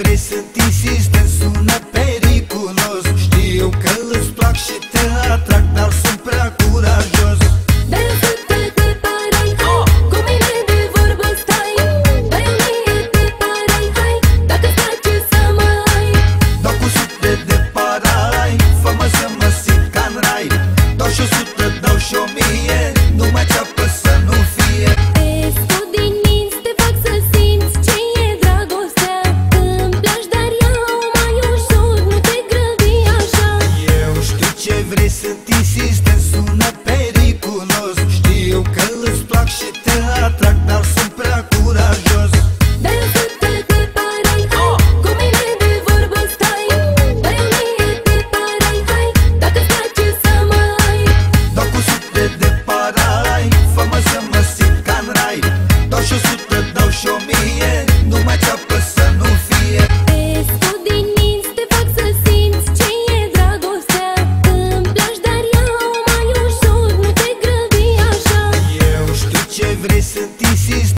vrei să-ți insist, te sună periculos. Știu că îți plac și te atrag, dar sunt prea curajos. Dar eu sunt te parai, hai, cu mine de vorbă stai. Dar eu mie te parai, hai, dacă-ți place să mă ai. Dau cu sute de parai, fă-mă să mă simt ca-n rai. Dau și 100, dau și 1000, nu mai țeapă să nu fie. Te scot din minți, te fac să simți ce e dragostea. Îmi placi, dar iau mai ușor, nu te grăbi așa. Eu știu ce vrei să-ți insist, te sună periculos. Știu că îți plac și te atrag, dar sunt prea curajos. Dar eu sunt te parai, hai, cu mine de vorbă stai. Dar eu mie te parai, hai, dacă-ți place să mă ai. Dau cu sute de parai, fă-mă să mă simt ca-n rai. Dau și 100, dau și 1000,